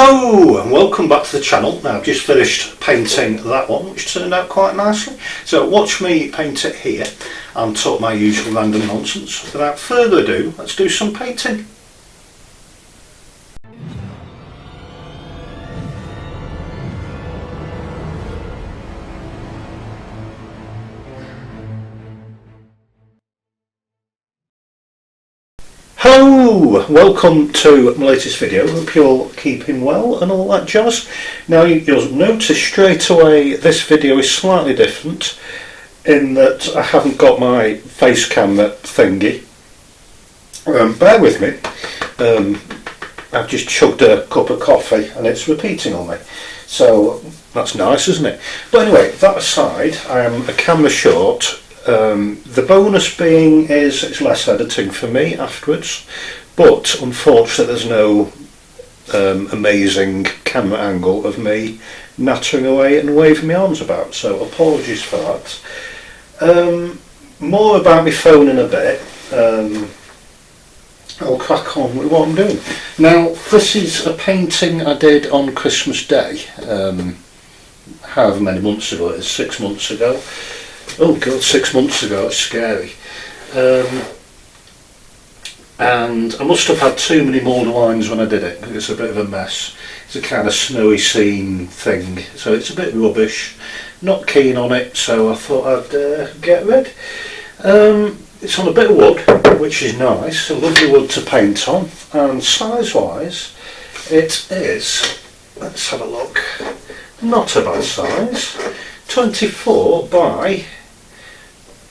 Hello and welcome back to the channel. Now I've just finished painting that one, which turned out quite nicely. So watch me paint it here and talk my usual random nonsense. Without further ado, let's do some painting. Hello, welcome to my latest video. Hope you're all keeping well and all that jazz. Now you'll notice straight away this video is slightly different in that I haven't got my face camera thingy. Bear with me, I've just chugged a cup of coffee and it's repeating on me, so that's nice, isn't it? But anyway, that aside, I am a camera short. The bonus being is it's less editing for me afterwards, but unfortunately there's no amazing camera angle of me nattering away and waving my arms about, so apologies for that. More about my phone in a bit. I'll crack on with what I'm doing. Now this is a painting I did on Christmas Day, however many months ago it is, 6 months ago. Oh god, 6 months ago, it's scary. And I must have had too many mould lines when I did it, it's a bit of a mess. It's a kind of snowy scene thing, so it's a bit rubbish. Not keen on it, so I thought I'd get rid. It's on a bit of wood, which is nice, a lovely wood to paint on, and size wise it is, let's have a look, not a bad size, 24 by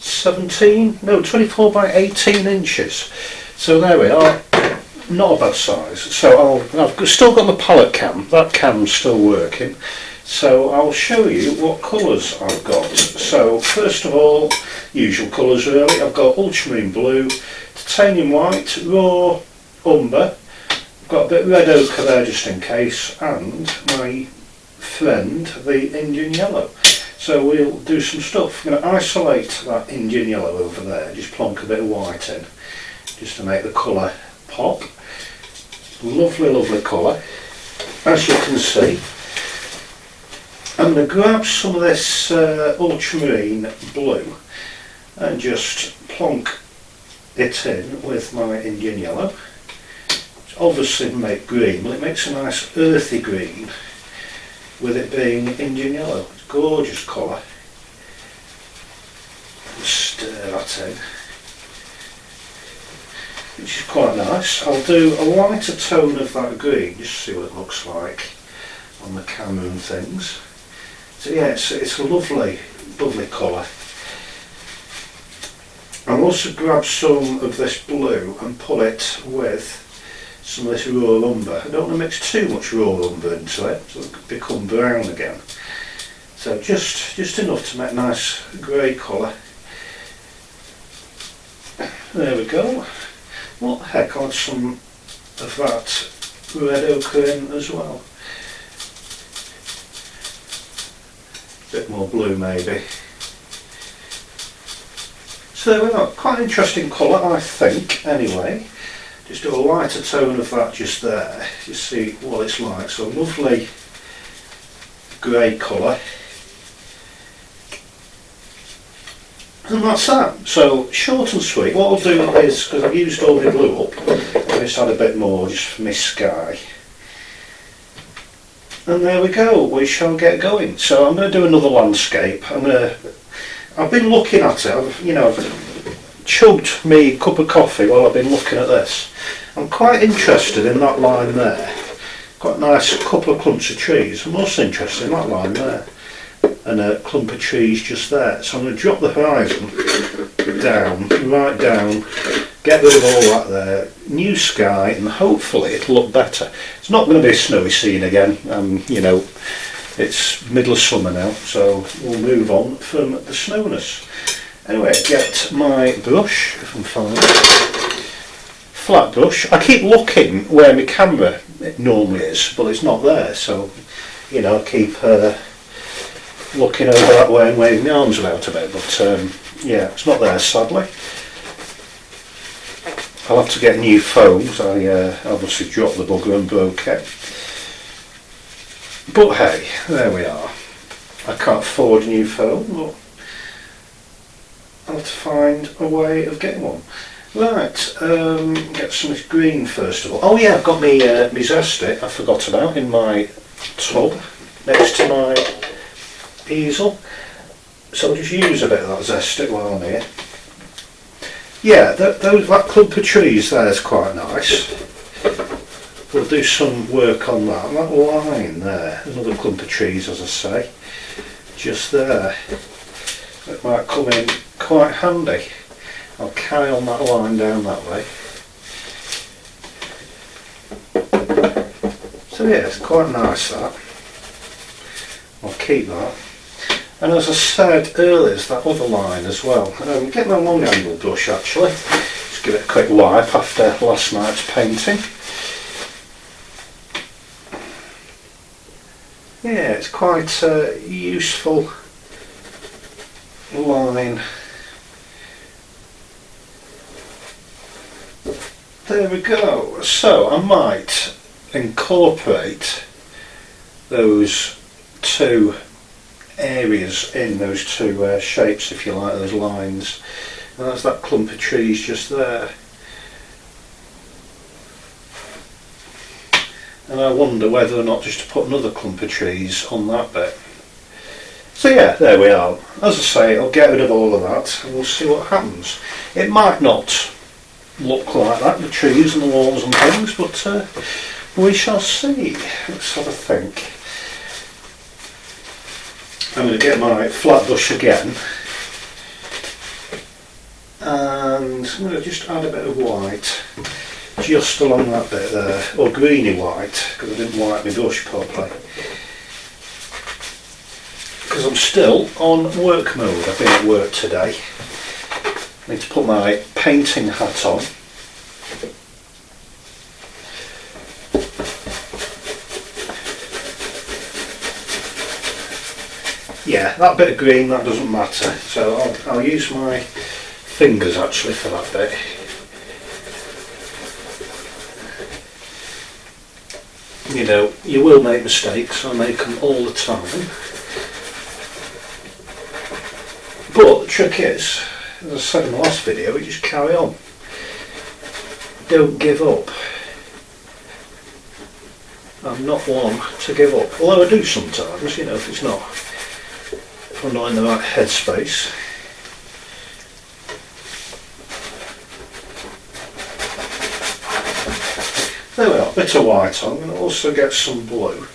24 by 18 inches. So there we are, not a bad size. So I've still got my palette cam, that cam's still working. So I'll show you what colours I've got. So first of all, usual colours really. I've got ultramarine blue, titanium white, raw umber. I've got a bit of red ochre there just in case, and my friend, the Indian yellow. So we'll do some stuff. I'm going to isolate that Indian yellow over there, just plonk a bit of white in, just to make the colour pop. Lovely, lovely colour. As you can see, I'm going to grab some of this ultramarine blue and just plonk it in with my Indian yellow. It's obviously make green, but it makes a nice earthy green with it being Indian yellow. Gorgeous colour. Stir that in, which is quite nice. I'll do a lighter tone of that green just to see what it looks like on the camera and things. So yeah, it's a lovely, lovely colour. I'll also grab some of this blue and put it with some of this raw umber. I don't want to mix too much raw umber into it, so it'll become brown again. So just enough to make a nice grey colour. There we go. What the heck, I'll add some of that red ochre in as well. A bit more blue maybe. So there we are, quite an interesting colour I think anyway. Just do a lighter tone of that just there, just see what it's like. So a lovely grey colour. And that's that. So short and sweet. What I'll do is, because I've used all my blue up, I'll just add a bit more just for my sky. And there we go, we shall get going. So I'm going to do another landscape. I've been looking at it, I've chugged me a cup of coffee while I've been looking at this. I'm quite interested in that line there. Quite a nice couple of clumps of trees. I'm also interested in that line there. And a clump of trees just there. So I'm going to drop the horizon down, right down, get rid of all that there, new sky, and hopefully it'll look better. It's not going to be a snowy scene again, it's middle of summer now, so we'll move on from the snowness. Anyway, get my brush, if I can find it. Flat brush. I keep looking where my camera normally is, but it's not there, so I keep looking over that way and waving my arms about a bit, but yeah, it's not there sadly. I'll have to get new foams. I obviously dropped the bugger and broke it. But hey, there we are. I can't afford a new phone, but I'll have to find a way of getting one. Right, get some green first of all. Oh yeah, I've got me zesty, I forgot about, in my tub next to my easel. So I'll just use a bit of that zesty while I'm here. Yeah, that clump of trees there is quite nice. We'll do some work on that. And that line there, another clump of trees, as I say, just there. It might come in quite handy. I'll carry on that line down that way. So yeah, it's quite nice that. I'll keep that. And as I said earlier, there's that other line as well. Get my long handle brush actually. Just give it a quick wipe after last night's painting. Yeah, it's quite a useful line. There we go. So I might incorporate those two areas in, those two shapes, if you like, those lines. And that's that clump of trees just there. And I wonder whether or not just to put another clump of trees on that bit. So yeah, there we are. As I say, I'll get rid of all of that and we'll see what happens. It might not look like that, the trees and the walls and things, but we shall see. Let's have a think. I'm going to get my flat brush again and I'm going to just add a bit of white just along that bit there, or greeny white, because I didn't wipe my brush properly. Because I'm still on work mode. I've been at work today. I need to put my painting hat on. Yeah, that bit of green, that doesn't matter. So I'll use my fingers actually for that bit. You know, you will make mistakes, I make them all the time. But the trick is, as I said in the last video, you just carry on. Don't give up. I'm not one to give up, although I do sometimes, you know, if I'm not in the right headspace. There we are, a bit of white on. I'm going to also get some blue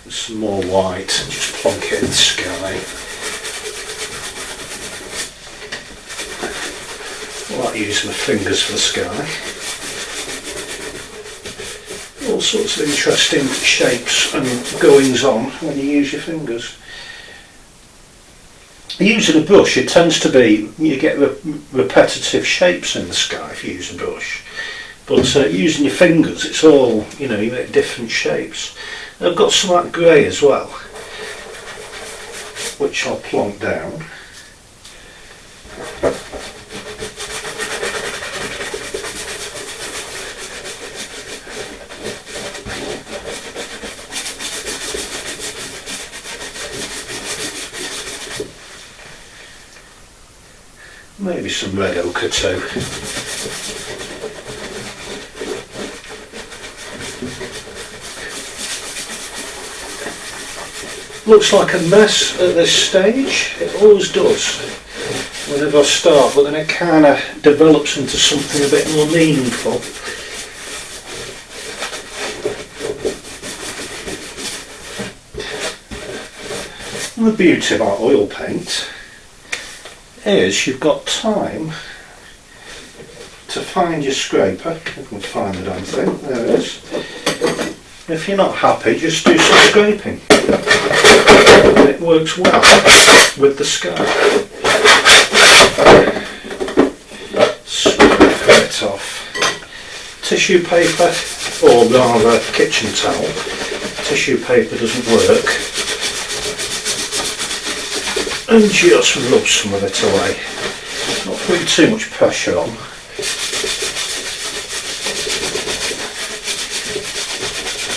and some more white and just plonk it in the sky. I like using my fingers for the sky. All sorts of interesting shapes and goings on when you use your fingers. Using a brush, it tends to be, you get repetitive shapes in the sky if you use a brush. But using your fingers, it's all, you know, you make different shapes. And I've got some of that grey as well, which I'll plonk down. Maybe some red ochre too. Looks like a mess at this stage. It always does whenever I start, but then it kind of develops into something a bit more meaningful. And the beauty about oil paint is you've got time to find your scraper. If you can find the damn thing, there it is. If you're not happy, just do some scraping. And it works well with the sky. Scrape it off. Tissue paper, or rather kitchen towel. Tissue paper doesn't work. And just rub some of it away. Not putting too much pressure on.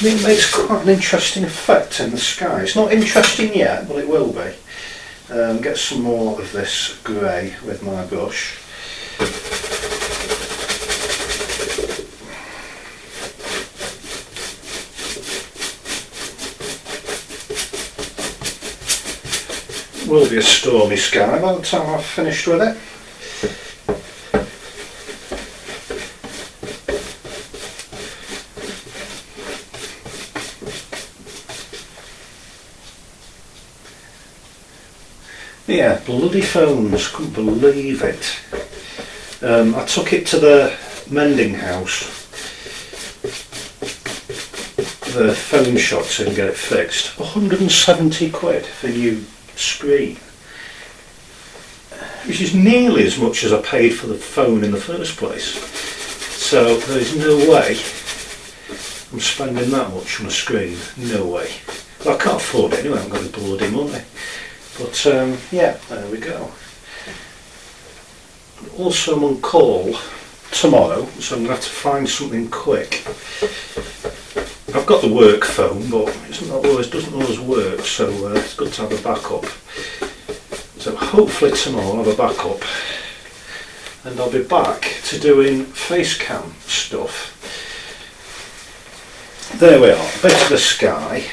it makes quite an interesting effect in the sky. It's not interesting yet, but it will be. Get some more of this grey with my brush. Will be a stormy sky by the time I've finished with it. Yeah, bloody phones, couldn't believe it. I took it to the mending house, the phone shop, to get it fixed. 170 quid for new screen, which is nearly as much as I paid for the phone in the first place. So there's no way I'm spending that much on a screen. No way. Well, I can't afford it anyway, I haven't got the bloody money. But yeah, there we go. Also, I'm on call tomorrow, so I'm going to have to find something quick. I've got the work phone, but it doesn't always work, so it's good to have a backup. So hopefully tomorrow I'll have a backup, and I'll be back to doing face cam stuff. There we are, a bit of the sky.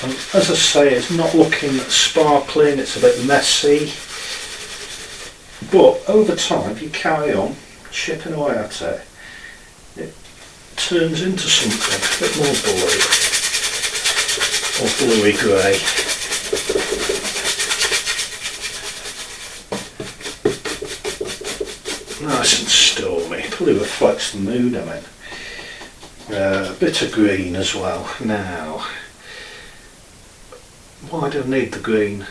And as I say, it's not looking sparkling, it's a bit messy. But over time, if you carry on chipping away at it, it turns into something a bit more blue, or bluey grey. Nice and stormy, probably reflects the mood I'm in. A bit of green as well. Now, why do I need the green?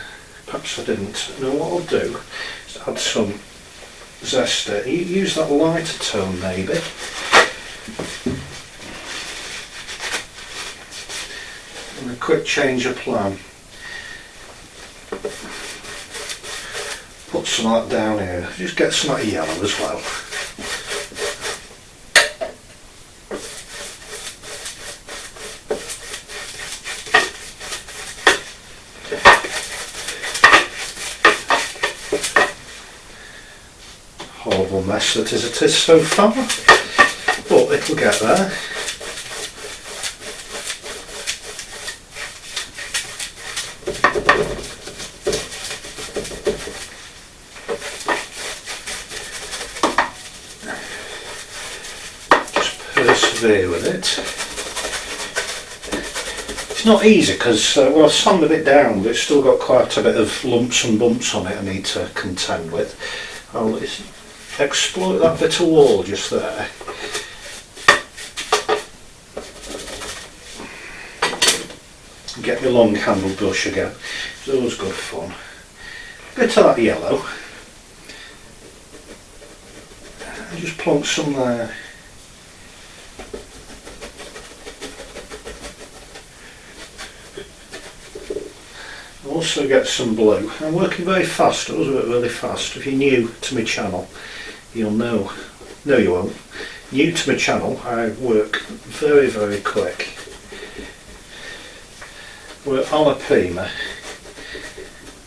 Perhaps I didn't. Now what I'll do is add some zester. Use that lighter tone maybe. And a quick change of plan. Put some of that down here. Just get some of that yellow as well. Horrible mess that is it is so far, but it'll get there. Just persevere with it. It's not easy because well, I've sanded it down, but it's still got quite a bit of lumps and bumps on it I need to contend with. I'll exploit that bit of wall just there. Get my long handled brush again. It's always good fun. Bit of that yellow. And just plonk some there. Also get some blue. I'm working very fast, I always work really fast. If you're new to my channel, you'll know. No, you won't. New to my channel, I work very, very quick. We're alla prima,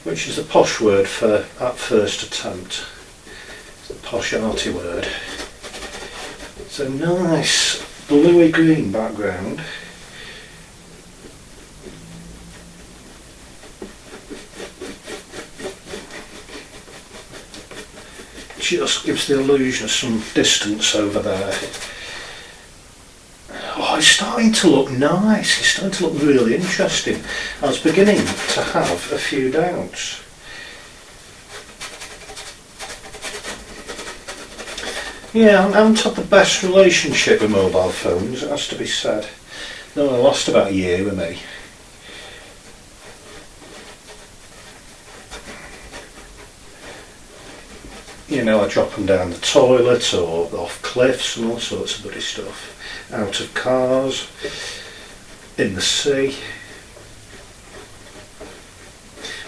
which is the posh word for at first attempt. It's the posh arty word. So nice bluey green background. Just gives the illusion of some distance over there. Oh, it's starting to look nice, it's starting to look really interesting. I was beginning to have a few doubts. Yeah, I haven't had the best relationship with mobile phones, it has to be said. No, I lost about a year with me. You know, I drop them down the toilet or off cliffs and all sorts of bloody stuff. Out of cars, in the sea.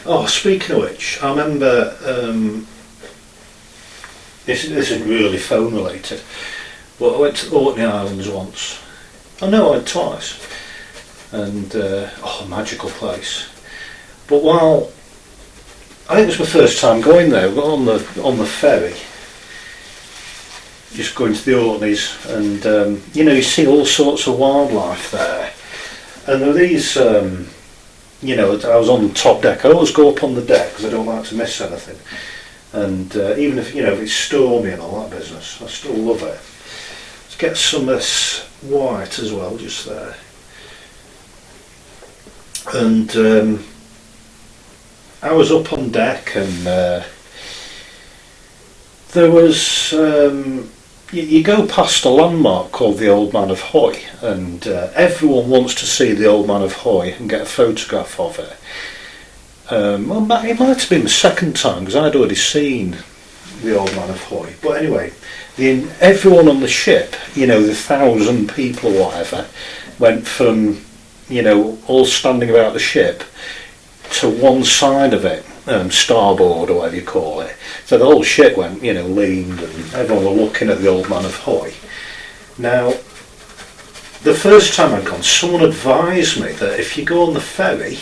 Oh, speaking of which, I remember, this is really phone related, but I went to the Orkney Islands once I know I went twice, and magical place. But while I think it was my first time going there, we got on the ferry, just going to the Orkneys, and you see all sorts of wildlife there. And there were these, I was on the top deck. I always go up on the deck because I don't like to miss anything. And even if it's stormy and all that business, I still love it. Let's get some of this white as well, just there. And I was up on deck, and there was you go past a landmark called the Old Man of Hoy, and everyone wants to see the Old Man of Hoy and get a photograph of it. It might have been the second time because I'd already seen the Old Man of Hoy. But anyway, everyone on the ship, the 1,000 people or whatever, went from all standing about the ship to one side of it, starboard or whatever you call it. So the whole ship went, leaned, and everyone were looking at the Old Man of Hoy. Now, the first time I'd gone, someone advised me that if you go on the ferry,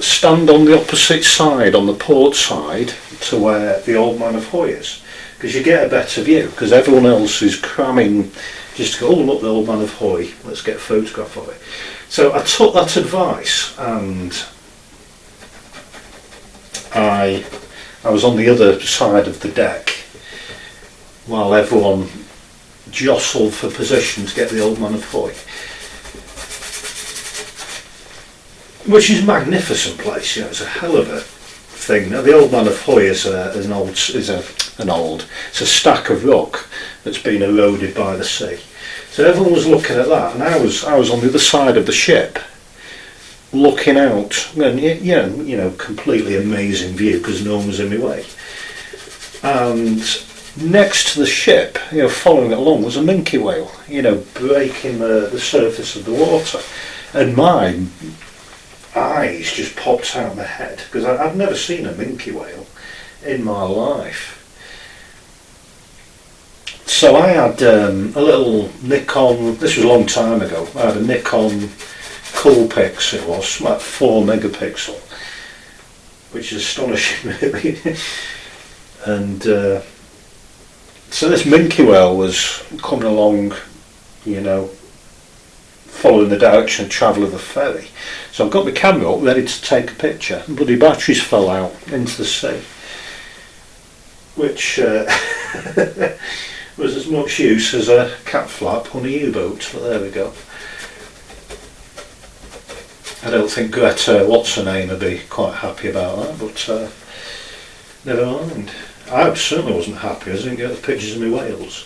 stand on the opposite side, on the port side, to where the Old Man of Hoy is, because you get a better view, because everyone else is cramming just to go, oh look, the Old Man of Hoy, let's get a photograph of it. So I took that advice, and I was on the other side of the deck while everyone jostled for position to get the Old Man of Hoy, which is a magnificent place. It's a hell of a thing. Now, the Old Man of Hoy is it's a stack of rock that's been eroded by the sea. So everyone was looking at that, and I was on the other side of the ship, looking out, and completely amazing view because no one was in my way. And next to the ship, following it along, was a minke whale, breaking the surface of the water, and my eyes just popped out of my head because I've never seen a minke whale in my life. So I had a little Nikon, this was a long time ago, I had a Nikon Coolpix, it was, about 4 megapixel, which is astonishing really. And so this minke whale was coming along, following the direction of travel of the ferry. So I've got my camera up ready to take a picture, and bloody batteries fell out into the sea, which was as much use as a cat flap on a U-boat, but there we go. I don't think Greta, what's her name, would be quite happy about that, but never mind. I certainly wasn't happy, I didn't get the pictures of my whales.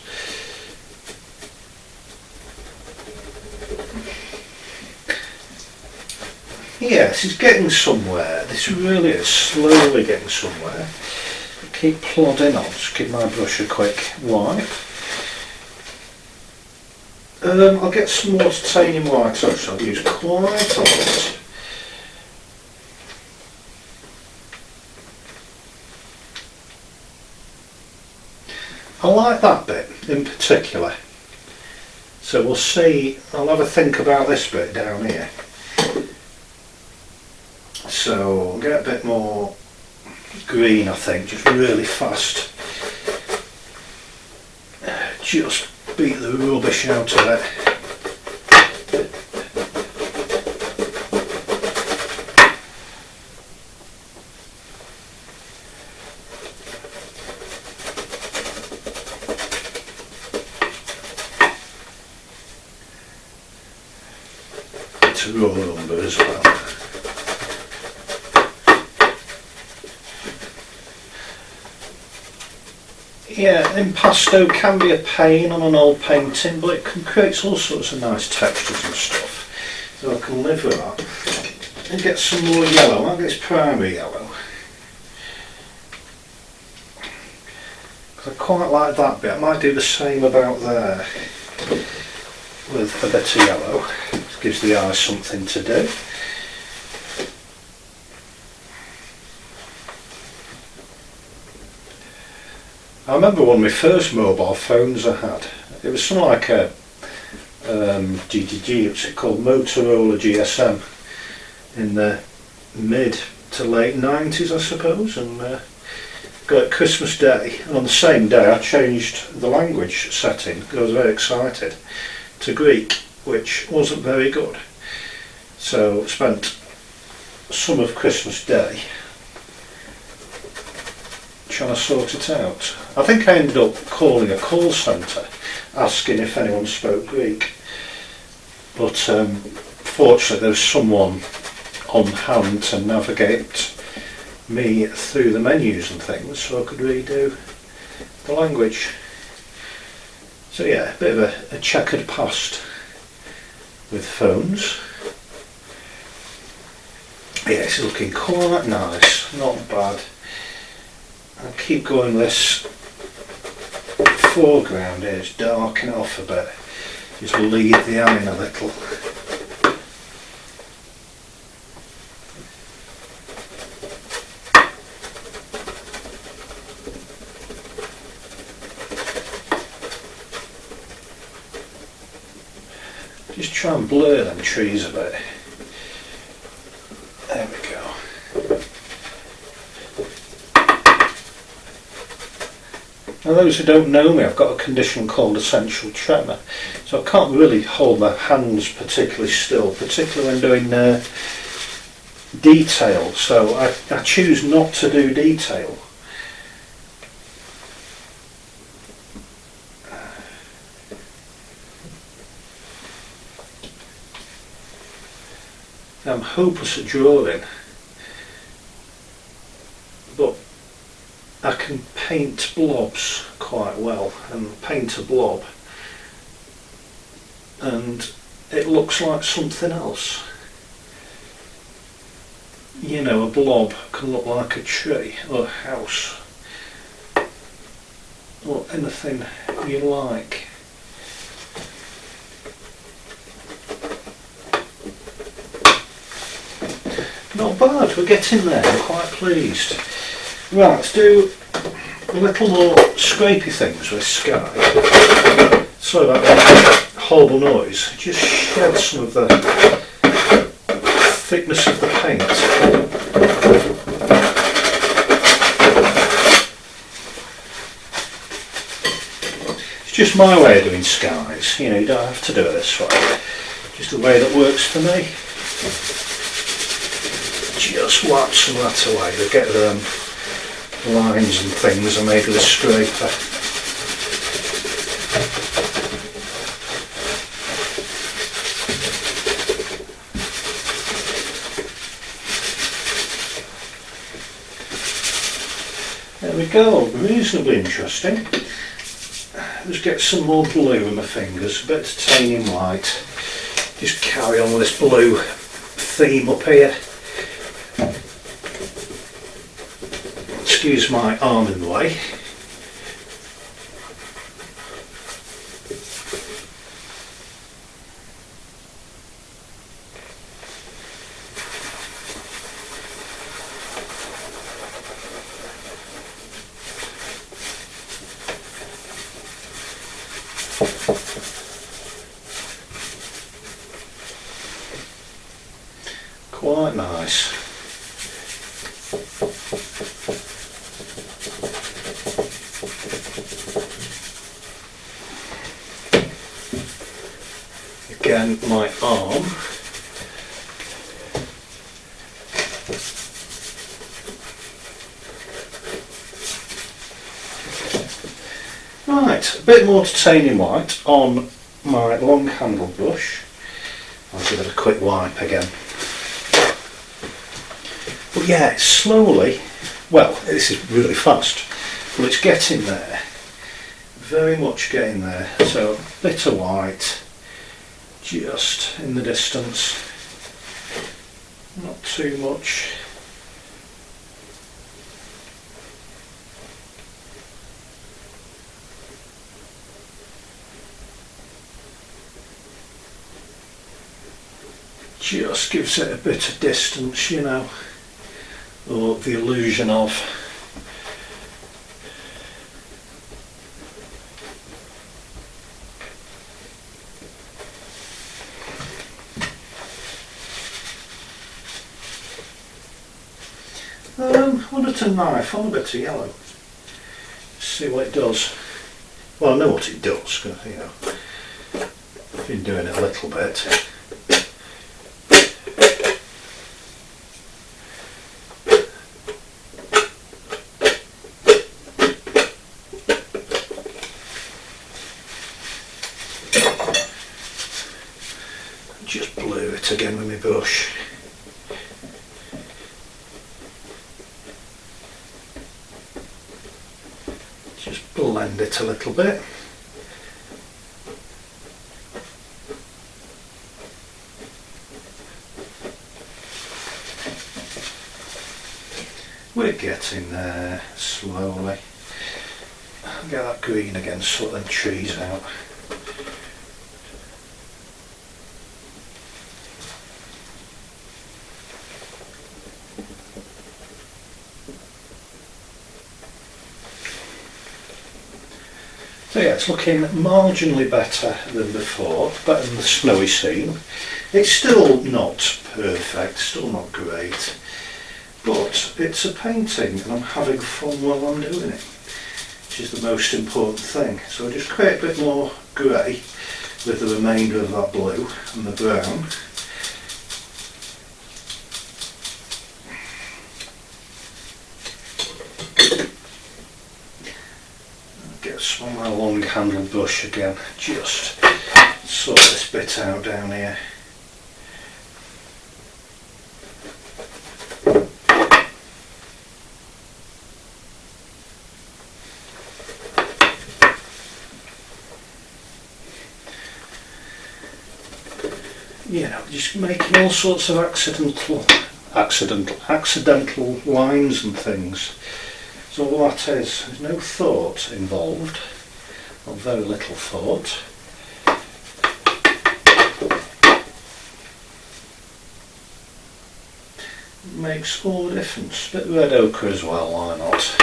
Yes, it's getting somewhere. This really is slowly getting somewhere. Keep plodding on. Just give my brush a quick wipe. I'll get some more titanium white, so I'll use quite a lot. I like that bit in particular. So we'll see, I'll have a think about this bit down here. So I'll get a bit more green, I think, just really fast. Just beat the rubbish out of it. It's a roll number as well. Yeah, impasto can be a pain on an old painting, but it can create all sorts of nice textures and stuff. So I can live with that. And get some more yellow. I'll get this primary yellow. Because I quite like that bit. I might do the same about there with a bit of yellow. It gives the eye something to do. I remember one of my first mobile phones I had. It was something like a what's it called, Motorola GSM in the mid to late 90s, I suppose, and got it Christmas Day, and on the same day I changed the language setting because I was very excited to Greek, which wasn't very good. So spent some of Christmas Day trying to sort it out. I think I ended up calling a call centre asking if anyone spoke Greek, but fortunately there was someone on hand to navigate me through the menus and things so I could redo the language. So yeah, a bit of a checkered past with phones. Yeah, it's looking quite nice, not bad. I'll keep going. This foreground here is darken off a bit, just lead the eye in a little. Just try and blur them trees a bit. There we go. Now those who don't know me, I've got a condition called essential tremor, so I can't really hold my hands particularly still, particularly when doing detail, so I choose not to do detail. I'm hopeless at drawing, but I can paint blobs quite well, and paint a blob and it looks like something else. You know, a blob can look like a tree or a house or anything you like. Not bad, we're getting there, I'm quite pleased. Right, let's do a little more scrapey things with Sky. Sorry about that horrible noise. Just shed some of the thickness of the paint. It's just my way of doing skies, you know, you don't have to do it this way. Just the way that works for me. Just wipe some of that away to get lines and things are made with a scraper. There we go, reasonably interesting. Let's get some more blue in my fingers, a bit of titanium white. Just carry on with this blue theme up here. Excuse my arm in the way. Quite nice. Again, my arm. Right, a bit more titanium white on my long handle brush. I'll give it a quick wipe again. But yeah, it's slowly, well, this is really fast, but it's getting there. Very much getting there. So a bit of white. Just in the distance, not too much. Just gives it a bit of distance, you know, or the illusion of. wanted to knife on a bit of yellow. See what it does. Well, I know what it does, because, you know, I've been doing it a little bit. Just blew it again with my brush. Just blend it a little bit. We're getting there slowly. Get that green again, sort them trees out. So yeah, it's looking marginally better than before, better than the snowy scene. It's still not perfect, still not great, but it's a painting and I'm having fun while I'm doing it, which is the most important thing. So I just create a bit more grey with the remainder of that blue and the brown. On my long handled brush again, just sort this bit out down here. You know, just making all sorts of accidental lines and things. So all that is, there's no thought involved, or very little thought. Makes all the difference. Bit of red ochre as well, why not?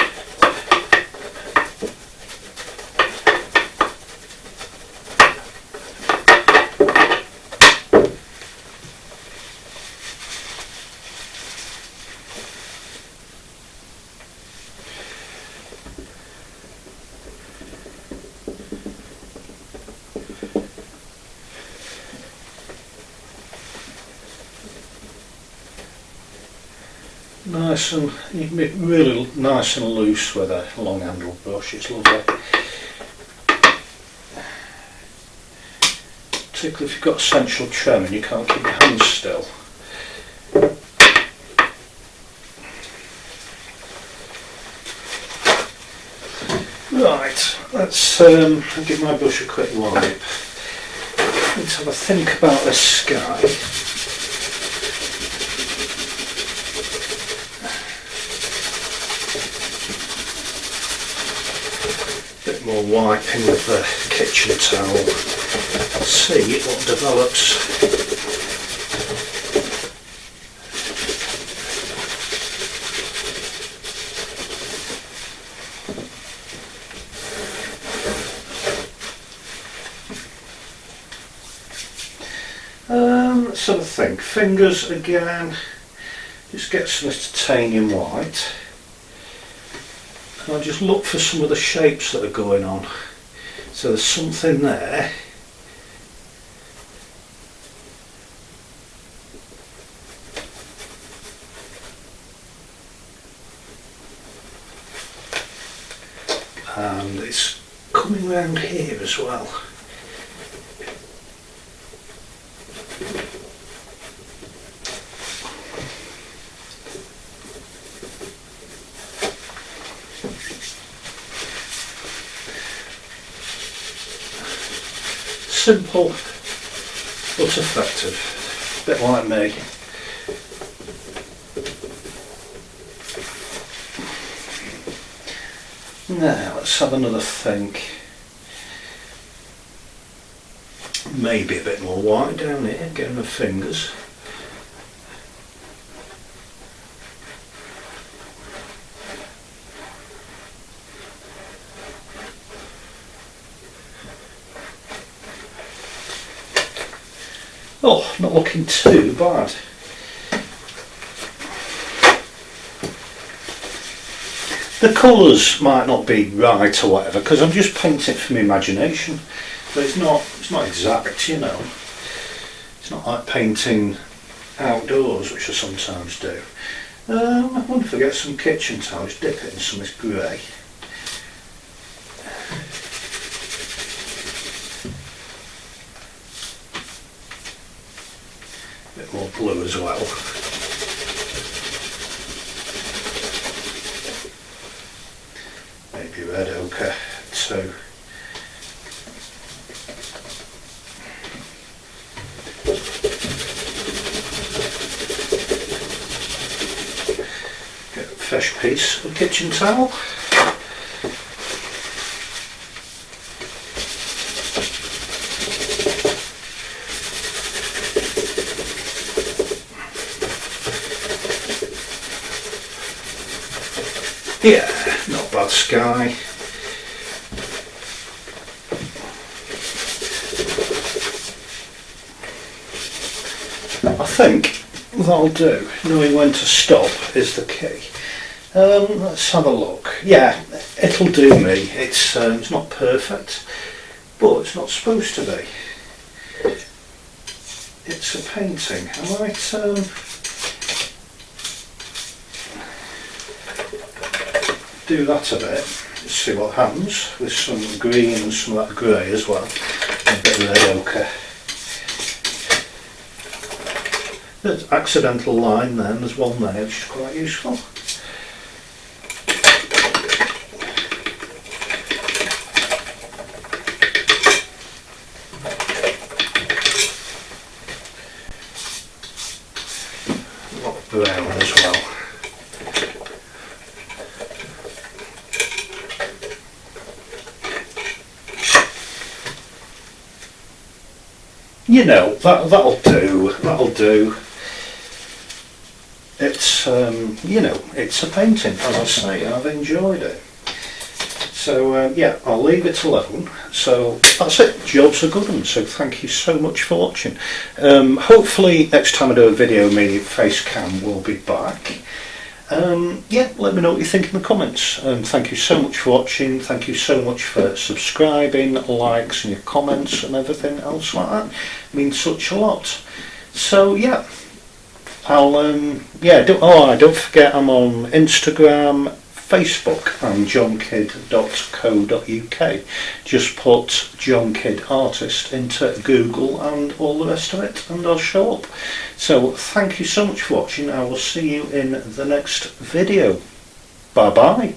Nice and really nice and loose with a long handled brush, it's lovely. Particularly if you've got central tremor and you can't keep your hands still. Right, let's give my brush a quick wipe. Let's have a think about this sky. Bit more wiping with the kitchen towel. See what develops. Let's have a think. Fingers again. Just get some of this titanium white. And I'll just look for some of the shapes that are going on. So there's something there. And it's coming round here as well. Simple but effective, a bit like me. Now let's have another think. Maybe a bit more white down here, getting my fingers. Oh, not looking too bad. The colours might not be right or whatever, because I'm just painting from imagination. But it's not exact, you know. It's not like painting outdoors, which I sometimes do. I wouldn't forget some kitchen tiles, dip it in some of this grey. A bit more blue as well. Maybe red ochre too. Get a fresh piece of kitchen towel. Yeah, not bad sky. I think that'll do. Knowing when to stop is the key. Let's have a look. Yeah, it'll do me. It's not perfect, but it's not supposed to be. It's a painting. I might do that a bit, see what happens, with some green and some of that grey as well, and a bit of red ochre. There's an accidental line then, there's one there which is quite useful. A lot of brown as well. You know, that'll do. It's, you know, it's a painting, as I say, I've enjoyed it. So, yeah, I'll leave it alone. So, that's it, job's a good one, so thank you so much for watching. Hopefully, next time I do a video, my face cam will be back. Yeah, let me know what you think in the comments. Thank you so much for watching. Thank you so much for subscribing, likes and your comments and everything else like that. It means such a lot. So yeah, I'll don't forget I'm on Instagram, Facebook and johnkidd.co.uk. Just put John Kidd Artist into Google and all the rest of it and I'll show up. So thank you so much for watching. I will see you in the next video. Bye bye.